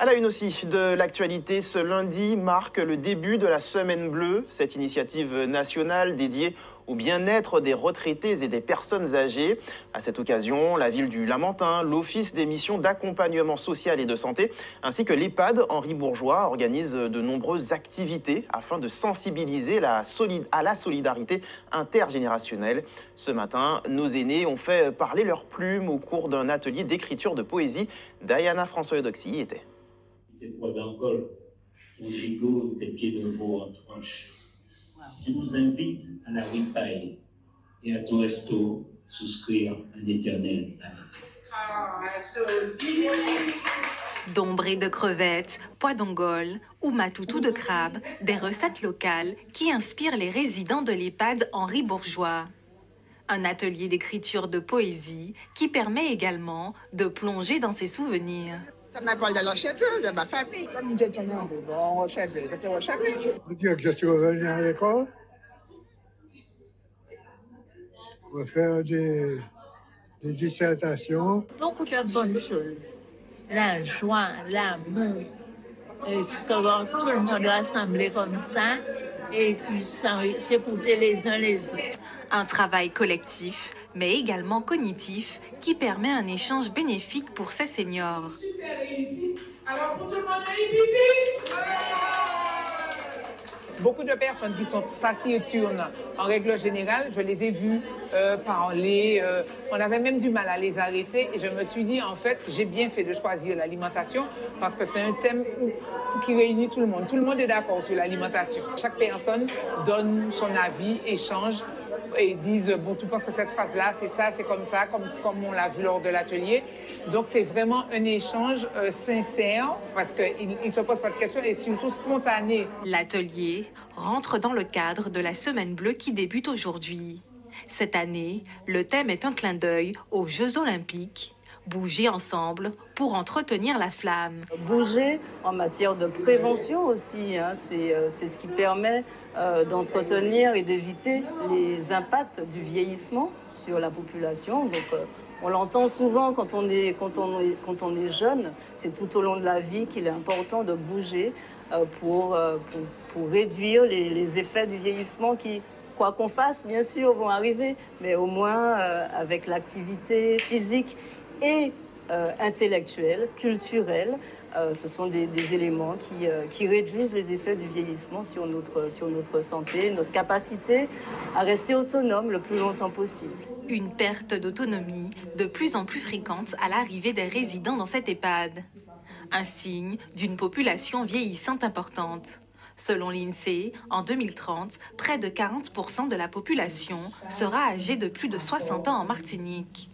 À la une aussi de l'actualité, ce lundi marque le début de la Semaine Bleue, cette initiative nationale dédiée au bien-être des retraités et des personnes âgées. À cette occasion, la ville du Lamentin, l'Office des missions d'accompagnement social et de santé, ainsi que l'EHPAD Henri Bourgeois organisent de nombreuses activités afin de sensibiliser à la solidarité intergénérationnelle. Ce matin, nos aînés ont fait parler leurs plumes au cours d'un atelier d'écriture de poésie. Diana François-Eudoxy y était. Tes poids d'Angole, ton gigot, tes pieds de veau en tranche. Tu nous invites à la ripaille et à ton resto souscrire un éternel Dombré de crevettes, pois d'ongole ou matoutou de crabe, des recettes locales qui inspirent les résidents de l'EHPAD Henri Bourgeois. Un atelier d'écriture de poésie qui permet également de plonger dans ses souvenirs. Ça m'appelle de l'assiette de ma famille. Comme nous étions au chevet, au chevet. Je suis revenu à l'école. On va faire des dissertations. Beaucoup de bonnes choses. La joie, l'amour. Comment tout le monde doit assembler comme ça et puis s'écouter les uns les autres. Un travail collectif, mais également cognitif, qui permet un échange bénéfique pour ces seniors. Super réussi. Alors pour tout le monde, pipi. Beaucoup de personnes qui sont taciturnes, en règle générale, je les ai vues parler. On avait même du mal à les arrêter. Et je me suis dit, en fait, j'ai bien fait de choisir l'alimentation parce que c'est un thème qui réunit tout le monde. Tout le monde est d'accord sur l'alimentation. Chaque personne donne son avis, échange et disent, bon, tu penses que cette phrase-là, c'est ça, c'est comme ça, comme on l'a vu lors de l'atelier. Donc, c'est vraiment un échange sincère parce qu'il ne se pose pas de questions et surtout spontané. L'atelier rentre dans le cadre de la Semaine Bleue qui débute aujourd'hui. Cette année, le thème est un clin d'œil aux Jeux Olympiques. Bouger ensemble pour entretenir la flamme. Bouger en matière de prévention aussi, hein, c'est ce qui permet d'entretenir et d'éviter les impacts du vieillissement sur la population. Donc, on l'entend souvent quand on est jeune, c'est tout au long de la vie qu'il est important de bouger pour réduire les effets du vieillissement qui, quoi qu'on fasse, bien sûr, vont arriver, mais au moins avec l'activité physique et intellectuelle, culturelle, ce sont des éléments qui réduisent les effets du vieillissement sur notre santé, notre capacité à rester autonome le plus longtemps possible. Une perte d'autonomie de plus en plus fréquente à l'arrivée des résidents dans cette EHPAD. Un signe d'une population vieillissante importante. Selon l'INSEE, en 2030, près de 40% de la population sera âgée de plus de 60 ans en Martinique.